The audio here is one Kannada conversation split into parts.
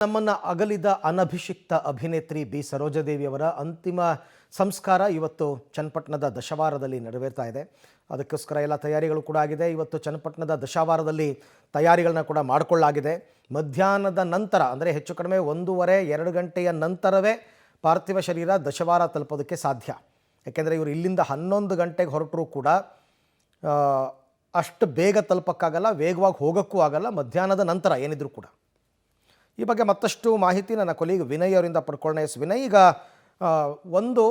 ನಮ್ಮನ್ನ ಅಗಲಿದ ಅನಭಿಷಿಕ್ತ ಅಭಿನೇತ್ರಿ ಬಿ ಸರೋಜಾದೇವಿಯವರ ಅಂತಿಮ ಸಂಸ್ಕಾರ ಇವತ್ತು ಚನ್ನಪಟ್ಟಣದ ದಶವಾರದಲ್ಲಿ ನೆರವೇರ್ತಾ ಇದೆ. ಅದಕ್ಕೋಸ್ಕರ ಎಲ್ಲ ತಯಾರಿಗಳು ಕೂಡ ಆಗಿದೆ. ಇವತ್ತು ಚನ್ನಪಟ್ಟಣದ ದಶವಾರದಲ್ಲಿ ತಯಾರಿಗಳನ್ನ ಕೂಡ ಮಾಡಿಕೊಳ್ಳಲಾಗಿದೆ. ಮಧ್ಯಾಹ್ನದ ನಂತರ ಅಂದರೆ ಹೆಚ್ಚು ಕಡಿಮೆ 1:30-2 ಗಂಟೆಯ ನಂತರವೇ ಪಾರ್ಥಿವ ಶರೀರ ದಶವಾರ ತಲುಪೋದಕ್ಕೆ ಸಾಧ್ಯ. ಯಾಕೆಂದರೆ ಇವರು ಇಲ್ಲಿಂದ 11 ಗಂಟೆಗೆ ಹೊರಟರೂ ಕೂಡ ಅಷ್ಟು ಬೇಗ ತಲುಪಕ್ಕಾಗಲ್ಲ, ವೇಗವಾಗಿ ಹೋಗೋಕ್ಕೂ ಆಗಲ್ಲ ಮಧ್ಯಾಹ್ನದ ನಂತರ ಏನಿದ್ರು ಕೂಡ. ಈ ಬಗ್ಗೆ ಮತ್ತಷ್ಟು ಮಾಹಿತಿ ನನ್ನ ಕೊಲೀಗ್ ವಿನಯ್ ಅವರಿಂದ ಪಡ್ಕೊಳ್ಳೋಣ. ವಿನಯ್, ಈಗ ಒಂದು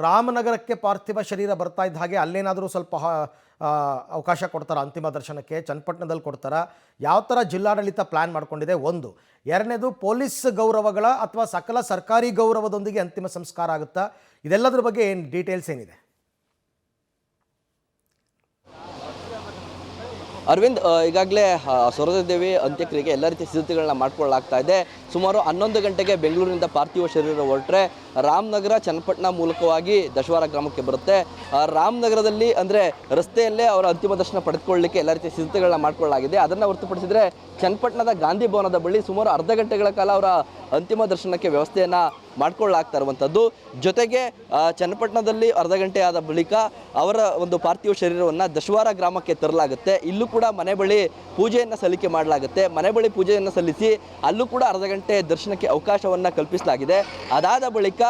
ರಾಮನಗರಕ್ಕೆ ಪಾರ್ಥಿವ ಶರೀರ ಬರ್ತಾ ಇದ್ದ ಹಾಗೆ ಅಲ್ಲೇನಾದರೂ ಸ್ವಲ್ಪ ಅವಕಾಶ ಕೊಡ್ತಾರಾ ಅಂತಿಮ ದರ್ಶನಕ್ಕೆ? ಚನ್ನಪಟ್ಟಣದಲ್ಲಿ ಕೊಡ್ತಾರಾ? ಯಾವ ಥರ ಜಿಲ್ಲಾಡಳಿತ ಪ್ಲ್ಯಾನ್ ಮಾಡ್ಕೊಂಡಿದೆ? ಒಂದು. ಎರಡನೇದು, ಪೊಲೀಸ್ ಗೌರವಗಳ ಅಥವಾ ಸಕಲ ಸರ್ಕಾರಿ ಗೌರವದೊಂದಿಗೆ ಅಂತಿಮ ಸಂಸ್ಕಾರ ಆಗುತ್ತಾ? ಇದೆಲ್ಲದ್ರ ಬಗ್ಗೆ ಏನು ಡೀಟೇಲ್ಸ್ ಏನಿದೆ? ಅರವಿಂದ್, ಈಗಾಗಲೇ ಸರೋಜಾದೇವಿ ಅಂತ್ಯಕ್ರಿಯೆಗೆ ಎಲ್ಲ ರೀತಿಯ ಸಿದ್ಧತೆಗಳನ್ನ ಮಾಡ್ಕೊಳ್ಳಲಾಗ್ತಾ ಇದೆ. ಸುಮಾರು 11 ಗಂಟೆಗೆ ಬೆಂಗಳೂರಿನಿಂದ ಪಾರ್ಥಿವ ಶರೀರ ಹೊರಟ್ರೆ ರಾಮನಗರ ಚನ್ನಪಟ್ಟಣ ಮೂಲಕವಾಗಿ ದಶವಾರ ಗ್ರಾಮಕ್ಕೆ ಬರುತ್ತೆ. ರಾಮನಗರದಲ್ಲಿ ಅಂದರೆ ರಸ್ತೆಯಲ್ಲೇ ಅವರ ಅಂತಿಮ ದರ್ಶನ ಪಡೆದುಕೊಳ್ಳಲಿಕ್ಕೆ ಎಲ್ಲ ರೀತಿಯ ಸಿದ್ಧತೆಗಳನ್ನ ಮಾಡ್ಕೊಳ್ಳಲಾಗಿದೆ. ಅದನ್ನು ಹೊರತುಪಡಿಸಿದರೆ ಚನ್ನಪಟ್ಟಣದ ಗಾಂಧಿ ಭವನದ ಬಳಿ ಸುಮಾರು ಅರ್ಧ ಗಂಟೆಗಳ ಕಾಲ ಅವರ ಅಂತಿಮ ದರ್ಶನಕ್ಕೆ ವ್ಯವಸ್ಥೆಯನ್ನು ಮಾಡ್ಕೊಳ್ಳಲಾಗ್ತಾ ಇರುವಂಥದ್ದು. ಜೊತೆಗೆ ಚನ್ನಪಟ್ಟಣದಲ್ಲಿ ಅರ್ಧ ಗಂಟೆ ಆದ ಬಳಿಕ ಅವರ ಒಂದು ಪಾರ್ಥಿವ ಶರೀರವನ್ನು ದಶವಾರ ಗ್ರಾಮಕ್ಕೆ ತರಲಾಗುತ್ತೆ. ಇಲ್ಲೂ ಕೂಡ ಮನೆ ಬಳಿ ಪೂಜೆಯನ್ನು ಸಲ್ಲಿಕೆ ಮಾಡಲಾಗುತ್ತೆ. ಮನೆ ಬಳಿ ಪೂಜೆಯನ್ನು ಸಲ್ಲಿಸಿ ಅಲ್ಲೂ ಕೂಡ ಅರ್ಧ ಗಂಟೆ ದರ್ಶನಕ್ಕೆ ಅವಕಾಶವನ್ನು ಕಲ್ಪಿಸಲಾಗಿದೆ. ಅದಾದ ಬಳಿಕ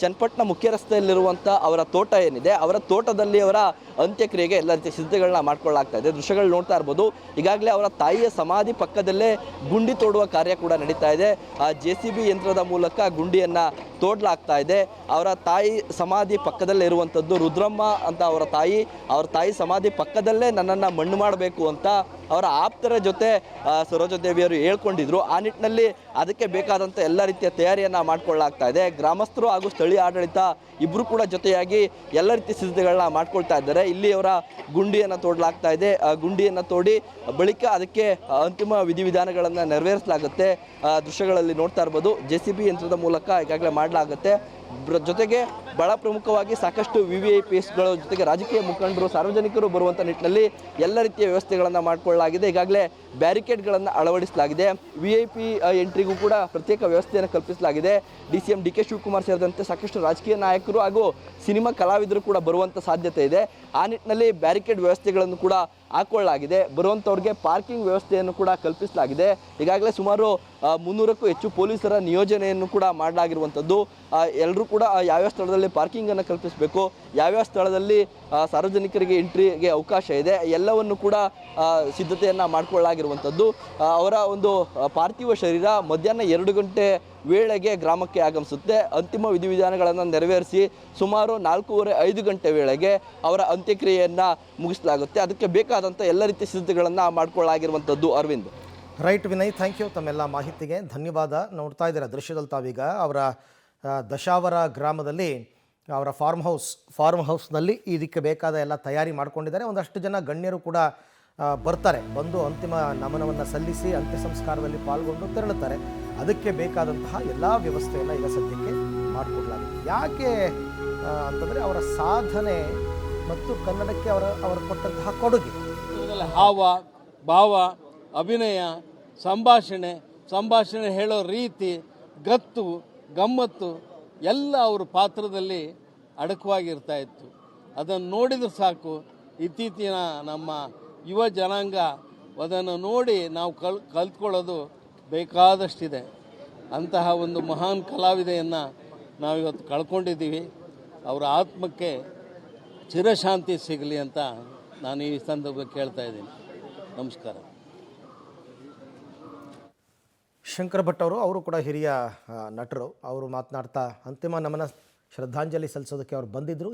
ಚನ್ನಪಟ್ಟಣ ಮುಖ್ಯ ರಸ್ತೆಯಲ್ಲಿರುವಂಥ ಅವರ ತೋಟ ಏನಿದೆ, ಅವರ ತೋಟದಲ್ಲಿ ಅವರ ಅಂತ್ಯಕ್ರಿಯೆಗೆ ಎಲ್ಲ ರೀತಿಯ ಸಿದ್ಧತೆಗಳನ್ನ ಮಾಡ್ಕೊಳ್ಳಲಾಗ್ತಾ ಇದೆ. ದೃಶ್ಯಗಳು ನೋಡ್ತಾ ಇರ್ಬೋದು. ಈಗಾಗಲೇ ಅವರ ತಾಯಿಯ ಸಮಾಧಿ ಪಕ್ಕದಲ್ಲೇ ಗುಂಡಿ ತೋಡುವ ಕಾರ್ಯ ಕೂಡ ನಡೀತಾ ಇದೆ. JCB ಯಂತ್ರದ ಮೂಲಕ ಗುಂಡಿಯನ್ನು ತೋಡಲಾಗ್ತಾ ಇದೆ. ಅವರ ತಾಯಿ ಸಮಾಧಿ ಪಕ್ಕದಲ್ಲೇ ಇರುವಂಥದ್ದು ರುದ್ರಮ್ಮ ಅಂತ ಅವರ ತಾಯಿ ಸಮಾಧಿ ಪಕ್ಕದಲ್ಲೇ ನನ್ನನ್ನು ಮಣ್ಣು ಮಾಡಬೇಕು ಅಂತ ಅವರ ಆಪ್ತರ ಜೊತೆ ಸರೋಜಾದೇವಿಯವರು ಹೇಳ್ಕೊಂಡಿದ್ರು. ಆ ನಿಟ್ಟಿನಲ್ಲಿ ಅದಕ್ಕೆ ಬೇಕಾದಂಥ ಎಲ್ಲ ರೀತಿಯ ತಯಾರಿಯನ್ನು ಮಾಡಿಕೊಳ್ಳಲಾಗ್ತಾ ಇದೆ. ಗ್ರಾಮಸ್ಥರು ಹಾಗೂ ಸ್ಥಳೀಯ ಆಡಳಿತ ಇಬ್ಬರು ಕೂಡ ಜೊತೆಯಾಗಿ ಎಲ್ಲ ರೀತಿಯ ಸಿದ್ಧತೆಗಳನ್ನ ಮಾಡ್ಕೊಳ್ತಾ ಇದ್ದಾರೆ. ಇಲ್ಲಿ ಅವರ ಗುಂಡಿಯನ್ನು ತೋಡಲಾಗ್ತಾ ಇದೆ. ಗುಂಡಿಯನ್ನು ತೋಡಿ ಬಳಿಕ ಅದಕ್ಕೆ ಅಂತಿಮ ವಿಧಿವಿಧಾನಗಳನ್ನು ನೆರವೇರಿಸಲಾಗುತ್ತೆ. ದೃಶ್ಯಗಳಲ್ಲಿ ನೋಡ್ತಾ ಇರ್ಬೋದು. JCB ಯಂತ್ರದ ಮೂಲಕ ಈಗಾಗಲೇ ಮಾಡಲಾಗುತ್ತೆ. ಜೊತೆಗೆ ಬಹಳ ಪ್ರಮುಖವಾಗಿ ಸಾಕಷ್ಟು VVIPsಗಳ ಜೊತೆಗೆ ರಾಜಕೀಯ ಮುಖಂಡರು, ಸಾರ್ವಜನಿಕರು ಬರುವಂಥ ನಿಟ್ಟಿನಲ್ಲಿ ಎಲ್ಲ ರೀತಿಯ ವ್ಯವಸ್ಥೆಗಳನ್ನು ಮಾಡಿಕೊಳ್ಳಲಾಗಿದೆ. ಈಗಾಗಲೇ ಬ್ಯಾರಿಕೇಡ್ಗಳನ್ನು ಅಳವಡಿಸಲಾಗಿದೆ. VIP ಎಂಟ್ರಿಗೂ ಕೂಡ ಪ್ರತ್ಯೇಕ ವ್ಯವಸ್ಥೆಯನ್ನು ಕಲ್ಪಿಸಲಾಗಿದೆ. DCM DK ಶಿವಕುಮಾರ್ ಸೇರಿದಂತೆ ಸಾಕಷ್ಟು ರಾಜಕೀಯ ನಾಯಕರು ಹಾಗೂ ಸಿನಿಮಾ ಕಲಾವಿದರು ಕೂಡ ಬರುವಂಥ ಸಾಧ್ಯತೆ ಇದೆ. ಆ ನಿಟ್ಟಿನಲ್ಲಿ ಬ್ಯಾರಿಕೇಡ್ ವ್ಯವಸ್ಥೆಗಳನ್ನು ಕೂಡ ಹಾಕೊಳ್ಳಲಾಗಿದೆ. ಬರುವಂಥವ್ರಿಗೆ ಪಾರ್ಕಿಂಗ್ ವ್ಯವಸ್ಥೆಯನ್ನು ಕೂಡ ಕಲ್ಪಿಸಲಾಗಿದೆ. ಈಗಾಗಲೇ ಸುಮಾರು 300ಕ್ಕೂ ಹೆಚ್ಚು ಪೊಲೀಸರ ನಿಯೋಜನೆಯನ್ನು ಕೂಡ ಮಾಡಲಾಗಿರುವಂಥದ್ದು. ಎಲ್ಲರೂ ಕೂಡ ಯಾವ್ಯಾವ ಸ್ಥಳದಲ್ಲಿ ಪಾರ್ಕಿಂಗನ್ನು ಕಲ್ಪಿಸಬೇಕು, ಯಾವ್ಯಾವ ಸ್ಥಳದಲ್ಲಿ ಸಾರ್ವಜನಿಕರಿಗೆ ಎಂಟ್ರಿಗೆ ಅವಕಾಶ ಇದೆ, ಎಲ್ಲವನ್ನು ಕೂಡ ಸಿದ್ಧತೆಯನ್ನು ಮಾಡಿಕೊಳ್ಳಲಾಗಿರುವಂಥದ್ದು. ಅವರ ಒಂದು ಪಾರ್ಥಿವ ಶರೀರ ಮಧ್ಯಾಹ್ನ 2 ಗಂಟೆ ವೇಳೆಗೆ ಗ್ರಾಮಕ್ಕೆ ಆಗಮಿಸುತ್ತೆ. ಅಂತಿಮ ವಿಧಿವಿಧಾನಗಳನ್ನು ನೆರವೇರಿಸಿ ಸುಮಾರು 4:30-5 ಗಂಟೆ ವೇಳೆಗೆ ಅವರ ಅಂತ್ಯಕ್ರಿಯೆಯನ್ನು ಮುಗಿಸಲಾಗುತ್ತೆ. ಅದಕ್ಕೆ ಬೇಕಾದಂಥ ಎಲ್ಲ ರೀತಿಯ ಸಿದ್ಧತೆಗಳನ್ನು ಮಾಡಿಕೊಳ್ಳಲಾಗಿರುವಂಥದ್ದು. Arvind. Right Vinay, thank you ತಮ್ಮೆಲ್ಲ ಮಾಹಿತಿಗೆ, ಧನ್ಯವಾದ. ನೋಡ್ತಾ ಇದ್ದೀರಾ ದೃಶ್ಯದಲ್ಲಿ ತಾವೀಗ ಅವರ ದಶಾವರ ಗ್ರಾಮದಲ್ಲಿ ಅವರ ಫಾರ್ಮ್ ಹೌಸ್ನಲ್ಲಿ ಇದಕ್ಕೆ ಬೇಕಾದ ಎಲ್ಲ ತಯಾರಿ ಮಾಡ್ಕೊಂಡಿದ್ದಾರೆ. ಒಂದಷ್ಟು ಜನ ಗಣ್ಯರು ಕೂಡ ಬರ್ತಾರೆ, ಬಂದು ಅಂತಿಮ ನಮನವನ್ನು ಸಲ್ಲಿಸಿ ಅಂತ್ಯ ಸಂಸ್ಕಾರದಲ್ಲಿ ಪಾಲ್ಗೊಂಡು ತೆರಳುತ್ತಾರೆ. ಅದಕ್ಕೆ ಬೇಕಾದಂತಹ ಎಲ್ಲ ವ್ಯವಸ್ಥೆಯನ್ನು ಈಗ ಸದ್ಯಕ್ಕೆ ಮಾಡಿಕೊಡ್ಲಾಗಿದೆ. ಯಾಕೆ ಅಂತಂದರೆ ಅವರ ಸಾಧನೆ ಮತ್ತು ಕನ್ನಡಕ್ಕೆ ಅವರು ಕೊಟ್ಟಂತಹ ಕೊಡುಗೆ, ಹಾವ ಭಾವ, ಅಭಿನಯ, ಸಂಭಾಷಣೆ ಹೇಳೋ ರೀತಿ, ಗತ್ತು ಗಮ್ಮತ್ತು ಎಲ್ಲ ಅವ್ರ ಪಾತ್ರದಲ್ಲಿ ಅಡಕವಾಗಿರ್ತಾ ಇತ್ತು. ಅದನ್ನು ನೋಡಿದ್ರೆ ಸಾಕು, ಇತ್ತೀಚಿನ ನಮ್ಮ ಯುವ ಜನಾಂಗ ಅದನ್ನು ನೋಡಿ ನಾವು ಕಲ್ತ್ಕೊಳ್ಳೋದು ಬೇಕಾದಷ್ಟಿದೆ. ಅಂತಹ ಒಂದು ಮಹಾನ್ ಕಲಾವಿದೆಯನ್ನು ನಾವಿವತ್ತು ಕಳ್ಕೊಂಡಿದ್ದೀವಿ. ಅವರ ಆತ್ಮಕ್ಕೆ ಚಿರಶಾಂತಿ ಸಿಗಲಿ ಅಂತ ನಾನು ಈ ಸಂದರ್ಭ ಕೇಳ್ತಾ ಇದ್ದೀನಿ. ನಮಸ್ಕಾರ. ಶಂಕರ್ ಭಟ್ ಅವರು ಕೂಡ ಹಿರಿಯ ನಟರು. ಅವರು ಮಾತನಾಡ್ತಾ ಅಂತಿಮ ನಮನ ಶ್ರದ್ಧಾಂಜಲಿ ಸಲ್ಲಿಸೋದಕ್ಕೆ ಅವರು ಬಂದಿದ್ದರು.